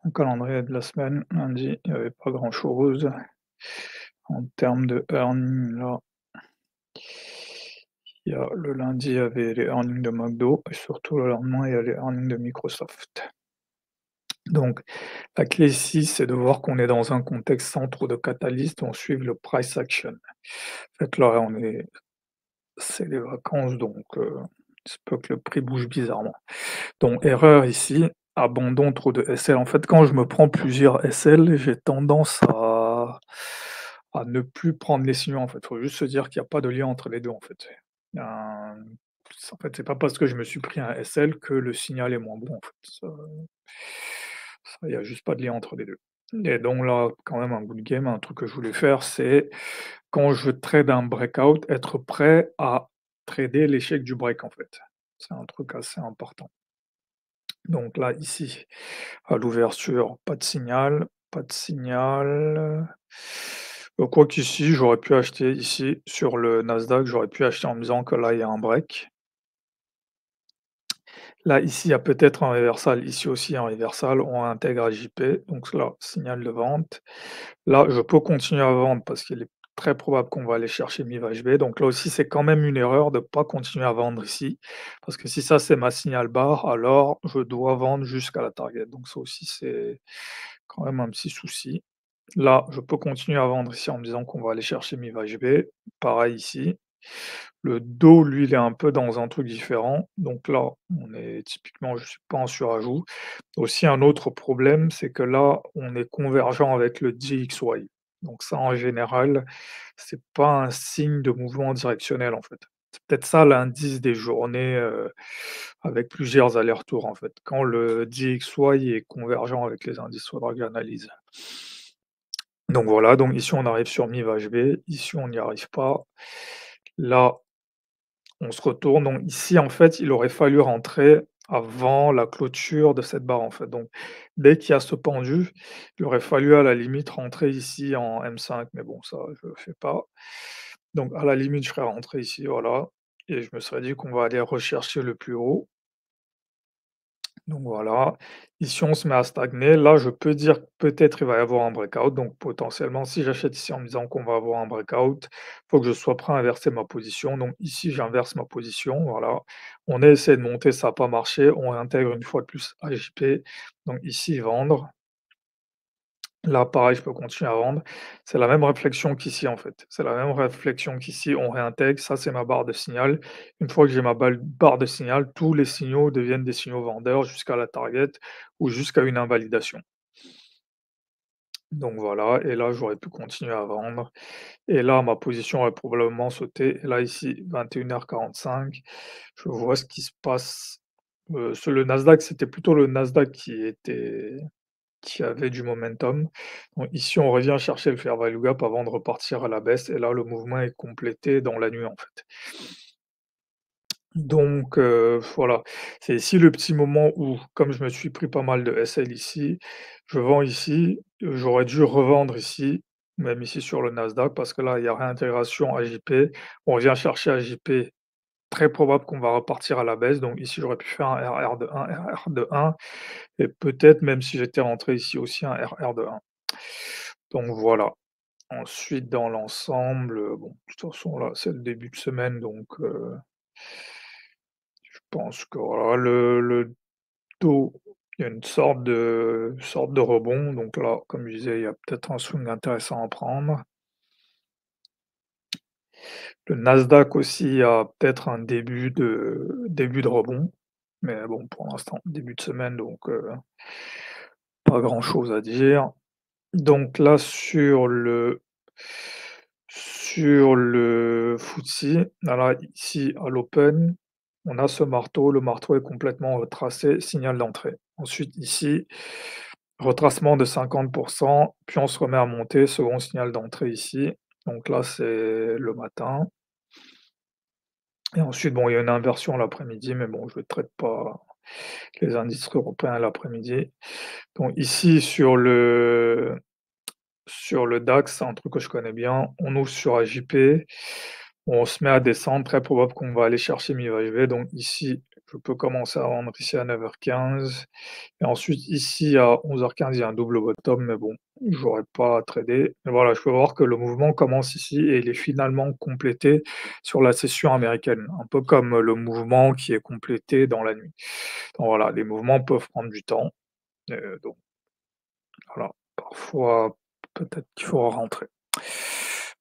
Mon calendrier de la semaine, lundi, il y avait pas grand-chose. En termes de earnings, là, il y a le lundi, il y avait les earnings de McDo et surtout le lendemain, il y a les earnings de Microsoft. Donc la clé ici, c'est de voir qu'on est dans un contexte sans trop de catalystes, on suit le price action. En fait, là, c'est les vacances, donc il se peut que le prix bouge bizarrement. Donc erreur ici, abandon trop de SL. En fait, quand je me prends plusieurs SL, j'ai tendance à ne plus prendre les signaux, en fait. Il faut juste se dire qu'il y a pas de lien entre les 2 en fait. Il y a un en fait, c'est pas parce que je me suis pris un SL que le signal est moins bon, en fait. Il y a juste pas de lien entre les 2. Et donc là, quand même un good game, un truc que je voulais faire, c'est quand je trade un breakout, être prêt à trader l'échec du break, en fait. C'est un truc assez important. Donc là, ici, à l'ouverture, pas de signal, pas de signal. Quoiqu'ici, j'aurais pu acheter ici sur le Nasdaq, j'aurais pu acheter en me disant que là, il y a un break. Là, ici, il y a peut-être un reversal, ici aussi un reversal, on intègre à JP, donc là, signal de vente. Là, je peux continuer à vendre parce qu'il est très probable qu'on va aller chercher MIV-HB, donc là aussi, c'est quand même une erreur de ne pas continuer à vendre ici, parce que si ça, c'est ma signal barre, alors je dois vendre jusqu'à la target, donc ça aussi, c'est quand même un petit souci. Là, je peux continuer à vendre ici en me disant qu'on va aller chercher MIV-HB, pareil ici. Le dos, lui, il est un peu dans un truc différent. Donc là, on est typiquement, je suis pas en surajout. Aussi, un autre problème, c'est que là, on est convergent avec le DXY. Donc ça, en général, c'est pas un signe de mouvement directionnel, en fait. C'est peut-être ça l'indice des journées avec plusieurs allers-retours, en fait. Quand le DXY est convergent avec les indices, il faudra que j'analyse. Donc voilà, donc ici on arrive sur MIV-HB, ici on n'y arrive pas. Là, on se retourne, donc ici, en fait, il aurait fallu rentrer avant la clôture de cette barre, en fait. Donc, dès qu'il y a ce pendu, il aurait fallu à la limite rentrer ici en M5, mais bon, ça, je le fais pas. Donc, à la limite, je serais rentré ici, voilà, et je me serais dit qu'on va aller rechercher le plus haut. Donc voilà, ici on se met à stagner. Là, je peux dire que peut-être il va y avoir un breakout. Donc potentiellement, si j'achète ici en me disant qu'on va avoir un breakout, il faut que je sois prêt à inverser ma position. Donc ici, j'inverse ma position. Voilà. On a essayé de monter, ça n'a pas marché. On intègre une fois de plus AJP. Donc ici, vendre. Là, pareil, je peux continuer à vendre. C'est la même réflexion qu'ici, en fait. C'est la même réflexion qu'ici, on réintègre. Ça, c'est ma barre de signal. Une fois que j'ai ma barre de signal, tous les signaux deviennent des signaux vendeurs jusqu'à la target ou jusqu'à une invalidation. Donc voilà, et là, j'aurais pu continuer à vendre. Et là, ma position aurait probablement sauté. Et là, ici, 21h45, je vois ce qui se passe. Sur le Nasdaq, c'était plutôt le Nasdaq qui avait du momentum. Donc ici, on revient chercher le fair value gap avant de repartir à la baisse et là, le mouvement est complété dans la nuit, en fait. Donc voilà, c'est ici le petit moment où, comme je me suis pris pas mal de SL ici, je vends ici, j'aurais dû revendre ici, même ici sur le Nasdaq parce que là, il y a réintégration AJP. On revient chercher AJP, très probable qu'on va repartir à la baisse, donc ici, j'aurais pu faire un RR de 1, RR de 1 et peut-être même si j'étais rentré ici aussi un RR de 1. Donc voilà. Ensuite dans l'ensemble, bon, de toute façon là, c'est le début de semaine donc je pense que voilà, le taux, il y a une sorte de rebond donc là, comme je disais, il y a peut-être un swing intéressant à prendre. Le Nasdaq aussi a peut-être un début de rebond, mais bon, pour l'instant, début de semaine donc pas grand-chose à dire. Donc là, sur le FTSE, alors ici à l'open, on a ce marteau, le marteau est complètement retracé, signal d'entrée. Ensuite ici, retracement de 50, puis on se remet à monter, second signal d'entrée ici. Donc là, c'est le matin. Et ensuite, bon, il y a une inversion l'après-midi, mais bon, je ne traite pas les indices européens l'après-midi. Donc ici, sur le DAX, c'est un truc que je connais bien. On ouvre sur AJP, On se met à descendre, très probable qu'on va aller chercher mi-VHV, donc ici, je peux commencer à vendre ici à 9h15 et ensuite ici à 11h15 il y a un double bottom, mais bon, j'aurais pas tradé. Mais voilà, je peux voir que le mouvement commence ici et il est finalement complété sur la session américaine, un peu comme le mouvement qui est complété dans la nuit. Donc voilà, les mouvements peuvent prendre du temps, donc voilà, parfois peut-être qu'il faut rentrer.